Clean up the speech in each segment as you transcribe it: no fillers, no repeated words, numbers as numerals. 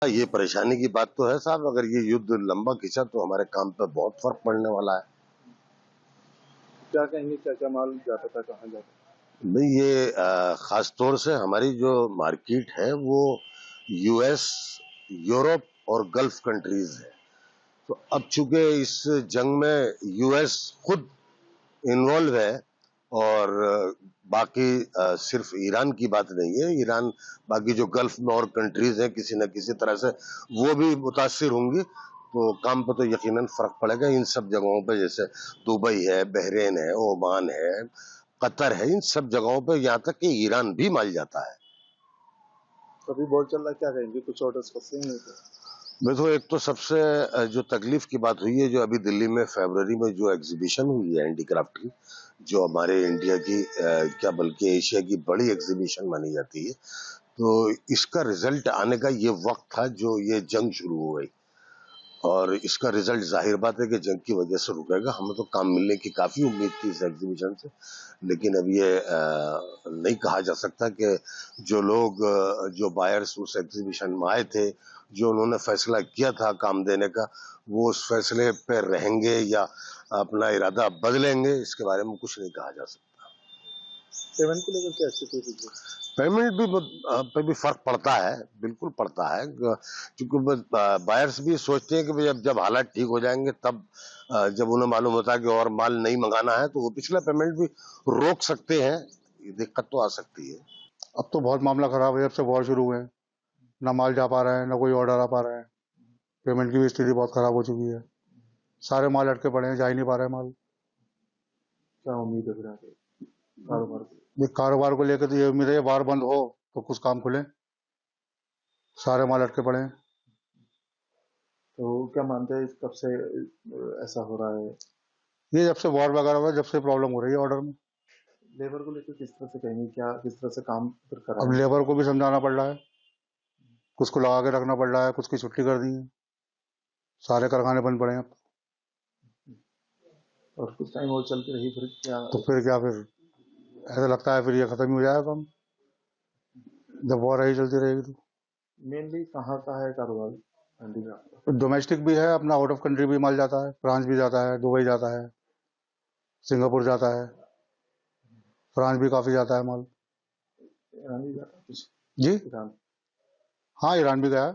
ये परेशानी की बात तो है साहब, अगर ये युद्ध लंबा खिंचा तो हमारे काम पे बहुत फर्क पड़ने वाला है। क्या कहेंगे, क्या क्या माल जाता था, कहाँ जाता था? भाई ये खास तौर से हमारी जो मार्केट है वो यूएस, यूरोप और गल्फ कंट्रीज है। तो अब चूंकि इस जंग में यूएस खुद इन्वॉल्व है और बाकी सिर्फ ईरान की बात नहीं है, ईरान बाकी जो गल्फ में और कंट्रीज हैं किसी न किसी तरह से वो भी मुतासिर होंगी। तो काम पर तो यकीनन फर्क पड़ेगा इन सब जगहों पे, जैसे दुबई है, बहरेन है, ओमान है, कतर है, इन सब जगहों पे, यहाँ तक कि ईरान भी माल जाता है। अभी बहुत चल रहा है, क्या कहेंगे, कुछ ऑर्डर्स फंसे हैं तो? देखो, एक तो सबसे जो तकलीफ की बात हुई है, जो अभी दिल्ली में फरवरी में जो एग्जीबिशन हुई है हैंडीक्राफ्ट की, जो हमारे इंडिया की क्या बल्कि एशिया की बड़ी एग्जीबिशन मानी जाती है, तो इसका रिजल्ट आने का ये वक्त था जो ये जंग शुरू हो गई। और इसका रिजल्ट जाहिर बात है कि जंग की वजह से रुकेगा। हमें तो काम मिलने की काफी उम्मीद थी इस एग्जीबिशन से, लेकिन अब ये नहीं कहा जा सकता कि जो लोग जो बायर्स उस एग्जीबिशन में आए थे, जो उन्होंने फैसला किया था काम देने का, वो उस फैसले पे रहेंगे या अपना इरादा बदलेंगे, इसके बारे में कुछ नहीं कहा जा सकता। पेमेंट को लेकर क्या स्थिति थी? पेमेंट भी पे भी फर्क पड़ता है, बिल्कुल पड़ता है, क्योंकि बायर्स भी सोचते हैं कि भाई अब जब हालात ठीक हो जाएंगे तब जब उन्हें मालूम होता है कि और माल नहीं मंगाना है तो वो पिछला पेमेंट भी रोक सकते हैं। ये दिक्कत तो आ सकती है। अब तो बहुत मामला खराब है, जब से वॉर शुरू हुए हैं। ना माल जा पा रहा है, ना कोई ऑर्डर आ पा रहा है। पेमेंट की भी स्थिति बहुत खराब हो चुकी है। सारे माल अटके पड़े हैं, जा ही नहीं पा रहे हैं माल। क्या उम्मीद है फिर आगे कारोबार को? ये कारोबार को लेकर तो ये उम्मीद है, वार बंद हो तो कुछ काम खुले। सारे माल अटके पड़े हैं। तो क्या मानते हैं कब से ऐसा हो रहा है? ये जब से वॉर वगैरह हुआ, जब से प्रॉब्लम हो रही है ऑर्डर में। लेबर को लेकर किस तरह से कहेंगे, क्या किस तरह से काम फिर अब कराएंगे? लेबर को भी समझाना पड़ रहा है, कुछ को लगा के रखना पड़ रहा है, कुछ की छुट्टी कर दी है। सारे कारखाने बंद पड़े हैं अब। और कुछ टाइम और चलती रही फिर क्या? तो फिर क्या, फिर ऐसा लगता है फिर ये खत्म ही हो जाएगा काम, जब वॉर यही चलती रहेगी तो। मेनली कहाँ का है कारोबार हैंडीक्राफ्ट का? डोमेस्टिक भी है अपना, आउट ऑफ कंट्री भी माल जाता है। फ्रांस भी जाता है, दुबई जाता है, सिंगापुर जाता है, फ्रांस भी काफी जाता है माल। ईरान भी जाता है कुछ? जी ईरान। हाँ, ईरान भी गया है।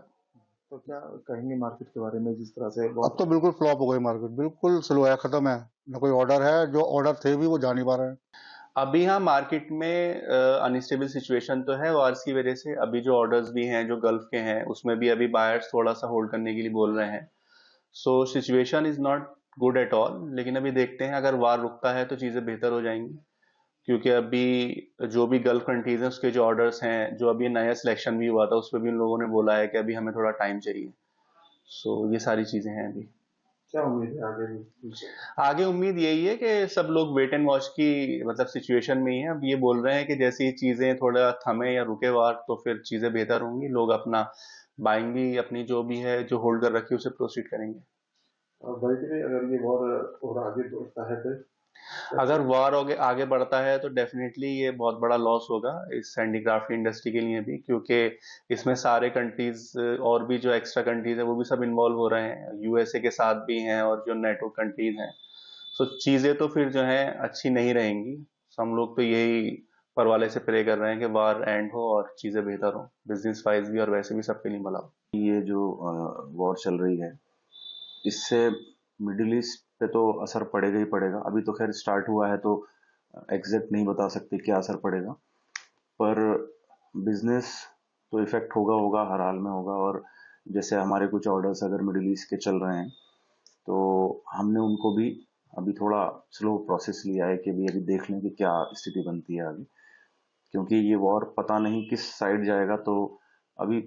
तो क्या कहेंगे मार्केट के बारे में, जिस तरह से अब तो बिल्कुल फ्लॉप हो गई मार्केट, बिल्कुल स्लो है, खत्म है। न कोई ऑर्डर है, जो ऑर्डर थे भी वो जा नहीं पा रहे हैं। अभी हाँ मार्केट में अनस्टेबल सिचुएशन तो है वॉर्स की वजह से। अभी जो ऑर्डर्स भी हैं जो गल्फ के हैं उसमें भी अभी बायर्स थोड़ा सा होल्ड करने के लिए बोल रहे हैं। So situation is not good at all, लेकिन अभी देखते हैं अगर वार रुकता है तो चीजें बेहतर हो जाएंगी, क्योंकि अभी जो भी गल्फ कंट्रीज हैं उसके जो ऑर्डर्स हैं, जो अभी नया सिलेक्शन भी हुआ था उस पर भी उन लोगों ने बोला है कि अभी हमें थोड़ा टाइम चाहिए। सो ये सारी चीजें हैं अभी। क्या उम्मीद है आगे फ्यूचर? आगे उम्मीद यही है कि सब लोग वेट एंड वॉच की मतलब सिचुएशन में ही है। अब ये बोल रहे हैं कि जैसे ही चीजें थोड़ा थमे या रुके वार तो फिर चीजें बेहतर होंगी, लोग अपना बाइंग भी अपनी जो भी है जो होल्ड कर रखी है उसे प्रोसीड करेंगे। और बल्कि में अगर ये वॉर और आगे बढ़ता है फिर अगर वॉर आगे बढ़ता है तो डेफिनेटली ये बहुत बड़ा लॉस होगा इस हैंडीक्राफ्ट इंडस्ट्री के लिए भी, क्योंकि इसमें सारे कंट्रीज और भी जो एक्स्ट्रा कंट्रीज है वो भी सब इन्वॉल्व हो रहे हैं, यूएसए के साथ भी हैं और जो नेटो कंट्रीज हैं। सो चीजें तो फिर जो है अच्छी नहीं रहेंगी। हम लोग तो यही पर वाले से प्रे कर रहे हैं कि वार एंड हो और चीजें बेहतर हो, बिजनेस वाइज भी और वैसे भी सबके लिए भला हो। ये जो वॉर चल रही है इससे मिडिल ईस्ट पे तो असर पड़ेगा ही पड़ेगा। अभी तो खैर स्टार्ट हुआ है तो एग्जैक्ट नहीं बता सकते क्या असर पड़ेगा, पर बिजनेस तो इफेक्ट होगा होगा, हर हाल में होगा। और जैसे हमारे कुछ ऑर्डर्स अगर मिडिल ईस्ट के चल रहे हैं तो हमने उनको भी अभी थोड़ा स्लो प्रोसेस लिया है कि अभी देख लें कि क्या स्थिति बनती है आगे, क्योंकि ये वॉर पता नहीं किस साइड जाएगा, तो अभी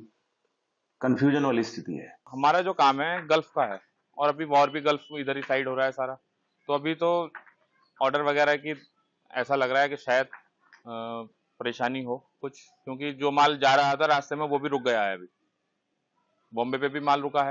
कंफ्यूजन वाली स्थिति है। हमारा जो काम है गल्फ का है और अभी वॉर भी गल्फ इधर ही साइड हो रहा है सारा, तो अभी तो ऑर्डर वगैरह की ऐसा लग रहा है कि शायद परेशानी हो कुछ, क्योंकि जो माल जा रहा था रास्ते में वो भी रुक गया है। अभी बॉम्बे पे भी माल रुका है।